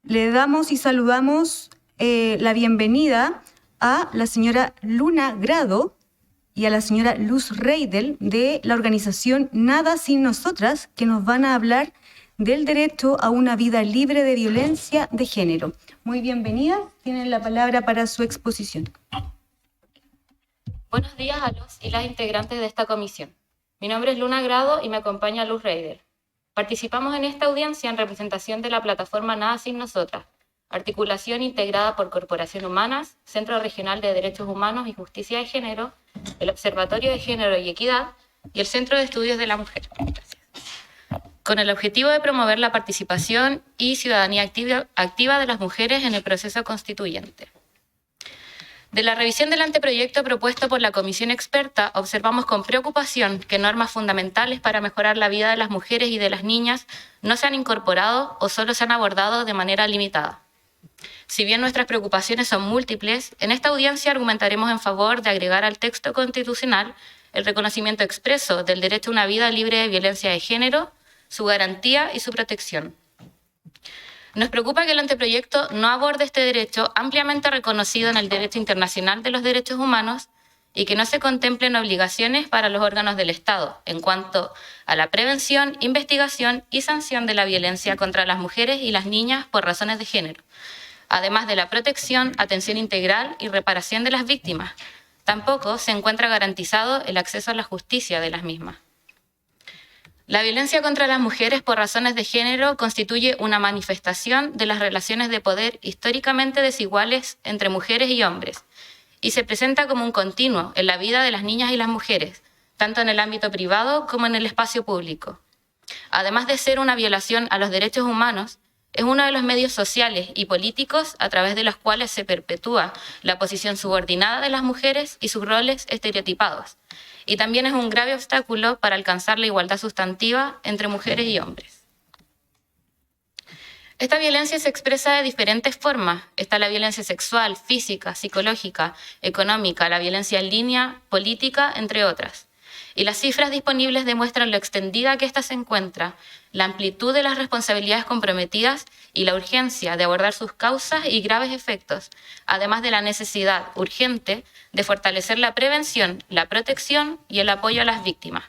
Le damos y saludamos la bienvenida a la señora Luna Grado y a la señora Luz Reidel de la organización Nada Sin Nosotras, que nos van a hablar del derecho a una vida libre de violencia de género. Muy bienvenidas, tienen la palabra para su exposición. Buenos días a los y las integrantes de esta comisión. Mi nombre es Luna Grado y me acompaña Luz Reidel. Participamos en esta audiencia en representación de la plataforma Nada Sin Nosotras, articulación integrada por Corporación Humanas, Centro Regional de Derechos Humanos y Justicia de Género, el Observatorio de Género y Equidad y el Centro de Estudios de la Mujer. Gracias. Con el objetivo de promover la participación y ciudadanía activa de las mujeres en el proceso constituyente. De la revisión del anteproyecto propuesto por la comisión experta, observamos con preocupación que normas fundamentales para mejorar la vida de las mujeres y de las niñas no se han incorporado o solo se han abordado de manera limitada. Si bien nuestras preocupaciones son múltiples, en esta audiencia argumentaremos en favor de agregar al texto constitucional el reconocimiento expreso del derecho a una vida libre de violencia de género, su garantía y su protección. Nos preocupa que el anteproyecto no aborde este derecho ampliamente reconocido en el derecho internacional de los derechos humanos y que no se contemplen obligaciones para los órganos del Estado en cuanto a la prevención, investigación y sanción de la violencia contra las mujeres y las niñas por razones de género, además de la protección, atención integral y reparación de las víctimas. Tampoco se encuentra garantizado el acceso a la justicia de las mismas. La violencia contra las mujeres por razones de género constituye una manifestación de las relaciones de poder históricamente desiguales entre mujeres y hombres y se presenta como un continuo en la vida de las niñas y las mujeres, tanto en el ámbito privado como en el espacio público. Además de ser una violación a los derechos humanos, es uno de los medios sociales y políticos a través de los cuales se perpetúa la posición subordinada de las mujeres y sus roles estereotipados. Y también es un grave obstáculo para alcanzar la igualdad sustantiva entre mujeres y hombres. Esta violencia se expresa de diferentes formas. Está la violencia sexual, física, psicológica, económica, la violencia en línea, política, entre otras. Y las cifras disponibles demuestran lo extendida que ésta se encuentra, la amplitud de las responsabilidades comprometidas y la urgencia de abordar sus causas y graves efectos, además de la necesidad urgente de fortalecer la prevención, la protección y el apoyo a las víctimas.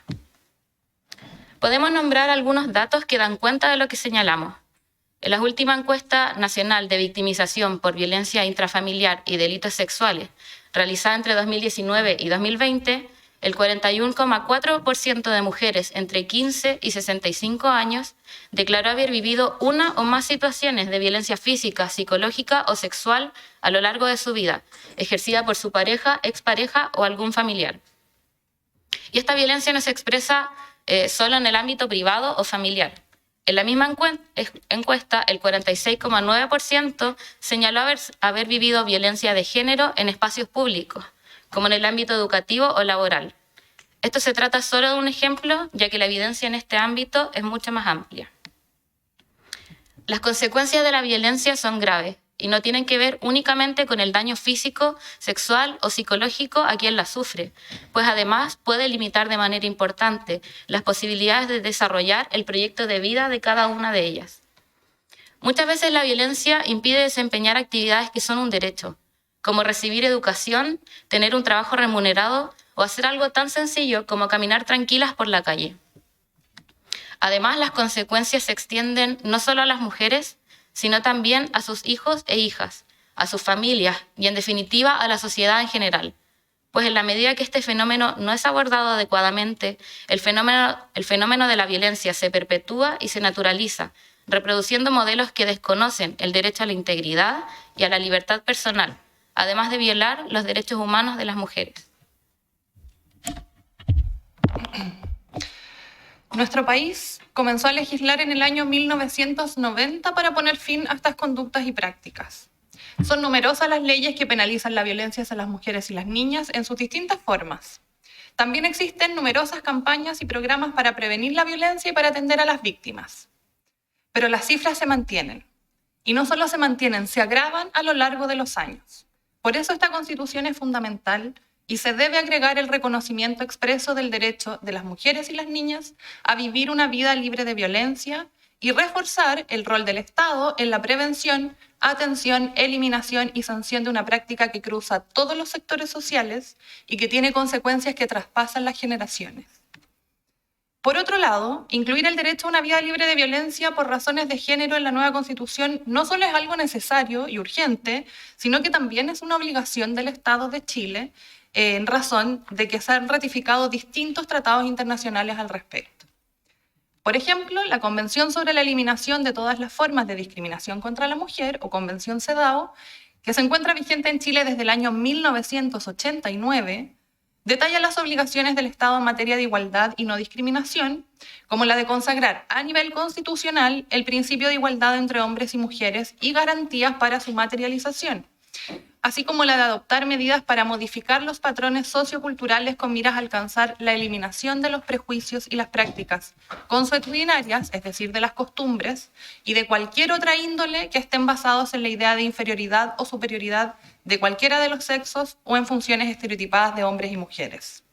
Podemos nombrar algunos datos que dan cuenta de lo que señalamos. En la última encuesta nacional de victimización por violencia intrafamiliar y delitos sexuales, realizada entre 2019 y 2020, el 41,4% de mujeres entre 15 y 65 años declaró haber vivido una o más situaciones de violencia física, psicológica o sexual a lo largo de su vida, ejercida por su pareja, expareja o algún familiar. Y esta violencia no se expresa solo en el ámbito privado o familiar. En la misma encuesta, el 46,9% señaló haber vivido violencia de género en espacios públicos, como en el ámbito educativo o laboral. Esto se trata solo de un ejemplo, ya que la evidencia en este ámbito es mucho más amplia. Las consecuencias de la violencia son graves y no tienen que ver únicamente con el daño físico, sexual o psicológico a quien la sufre, pues además puede limitar de manera importante las posibilidades de desarrollar el proyecto de vida de cada una de ellas. Muchas veces la violencia impide desempeñar actividades que son un derecho, como recibir educación, tener un trabajo remunerado o hacer algo tan sencillo como caminar tranquilas por la calle. Además, las consecuencias se extienden no solo a las mujeres, sino también a sus hijos e hijas, a sus familias y, en definitiva, a la sociedad en general. Pues en la medida que este fenómeno no es abordado adecuadamente, el fenómeno de la violencia se perpetúa y se naturaliza, reproduciendo modelos que desconocen el derecho a la integridad y a la libertad personal, además de violar los derechos humanos de las mujeres. Nuestro país comenzó a legislar en el año 1990 para poner fin a estas conductas y prácticas. Son numerosas las leyes que penalizan la violencia hacia las mujeres y las niñas en sus distintas formas. También existen numerosas campañas y programas para prevenir la violencia y para atender a las víctimas. Pero las cifras se mantienen. Y no solo se mantienen, se agravan a lo largo de los años. Por eso esta Constitución es fundamental y se debe agregar el reconocimiento expreso del derecho de las mujeres y las niñas a vivir una vida libre de violencia y reforzar el rol del Estado en la prevención, atención, eliminación y sanción de una práctica que cruza todos los sectores sociales y que tiene consecuencias que traspasan las generaciones. Por otro lado, incluir el derecho a una vida libre de violencia por razones de género en la nueva Constitución no solo es algo necesario y urgente, sino que también es una obligación del Estado de Chile, en razón de que se han ratificado distintos tratados internacionales al respecto. Por ejemplo, la Convención sobre la Eliminación de todas las formas de discriminación contra la mujer, o Convención CEDAW, que se encuentra vigente en Chile desde el año 1989, detalla las obligaciones del Estado en materia de igualdad y no discriminación, como la de consagrar a nivel constitucional el principio de igualdad entre hombres y mujeres y garantías para su materialización, así como la de adoptar medidas para modificar los patrones socioculturales con miras a alcanzar la eliminación de los prejuicios y las prácticas consuetudinarias, es decir, de las costumbres, y de cualquier otra índole que estén basados en la idea de inferioridad o superioridad de cualquiera de los sexos o en funciones estereotipadas de hombres y mujeres.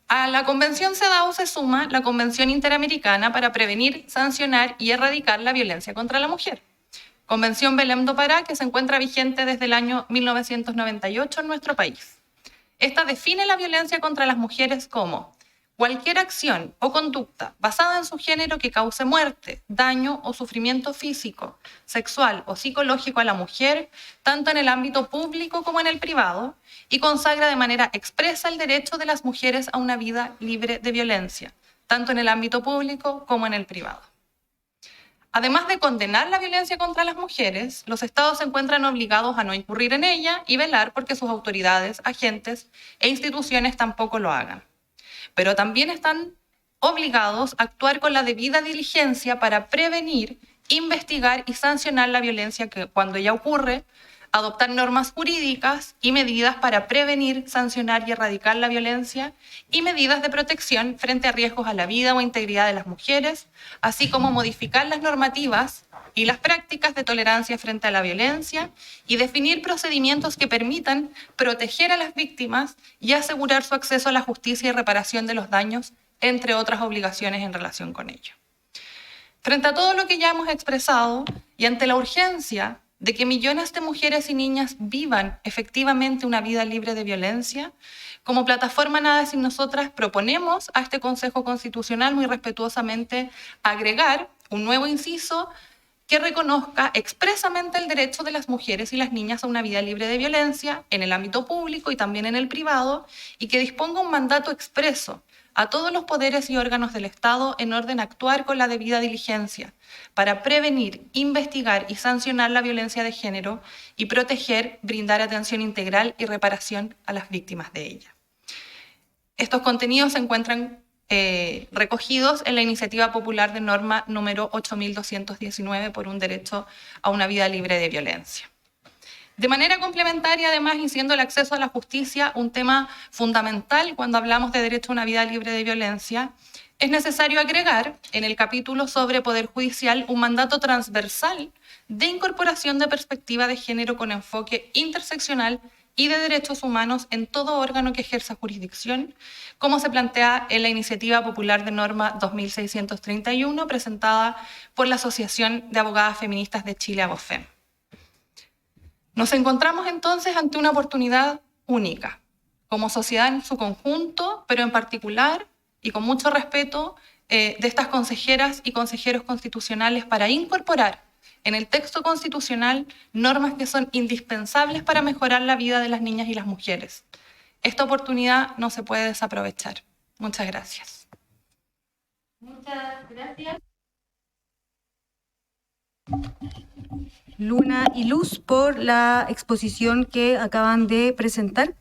A la Convención CEDAW se suma la Convención Interamericana para prevenir, sancionar y erradicar la violencia contra la mujer, Convención Belém do Pará, que se encuentra vigente desde el año 1998 en nuestro país. Esta define la violencia contra las mujeres como cualquier acción o conducta basada en su género que cause muerte, daño o sufrimiento físico, sexual o psicológico a la mujer, tanto en el ámbito público como en el privado, y consagra de manera expresa el derecho de las mujeres a una vida libre de violencia, tanto en el ámbito público como en el privado. Además de condenar la violencia contra las mujeres, los estados se encuentran obligados a no incurrir en ella y velar porque sus autoridades, agentes e instituciones tampoco lo hagan. Pero también están obligados a actuar con la debida diligencia para prevenir, investigar y sancionar la violencia que, cuando ella ocurre, adoptar normas jurídicas y medidas para prevenir, sancionar y erradicar la violencia y medidas de protección frente a riesgos a la vida o integridad de las mujeres, así como modificar las normativas y las prácticas de tolerancia frente a la violencia y definir procedimientos que permitan proteger a las víctimas y asegurar su acceso a la justicia y reparación de los daños, entre otras obligaciones en relación con ello. Frente a todo lo que ya hemos expresado y ante la urgencia de que millones de mujeres y niñas vivan efectivamente una vida libre de violencia, como plataforma Nada Sin Nosotras proponemos a este Consejo Constitucional muy respetuosamente agregar un nuevo inciso que reconozca expresamente el derecho de las mujeres y las niñas a una vida libre de violencia en el ámbito público y también en el privado, y que disponga un mandato expreso a todos los poderes y órganos del Estado en orden a actuar con la debida diligencia para prevenir, investigar y sancionar la violencia de género y proteger, brindar atención integral y reparación a las víctimas de ella. Estos contenidos se encuentran recogidos en la iniciativa popular de norma número 8219 por un derecho a una vida libre de violencia. De manera complementaria, además, y siendo el acceso a la justicia un tema fundamental cuando hablamos de derecho a una vida libre de violencia, es necesario agregar en el capítulo sobre Poder Judicial un mandato transversal de incorporación de perspectiva de género con enfoque interseccional y de derechos humanos en todo órgano que ejerza jurisdicción, como se plantea en la iniciativa popular de norma 2631 presentada por la Asociación de Abogadas Feministas de Chile, ABOFEM. Nos encontramos entonces ante una oportunidad única, como sociedad en su conjunto, pero en particular, y con mucho respeto, de estas consejeras y consejeros constitucionales para incorporar en el texto constitucional normas que son indispensables para mejorar la vida de las niñas y las mujeres. Esta oportunidad no se puede desaprovechar. Muchas gracias. Muchas gracias, Luna y Luz, por la exposición que acaban de presentar.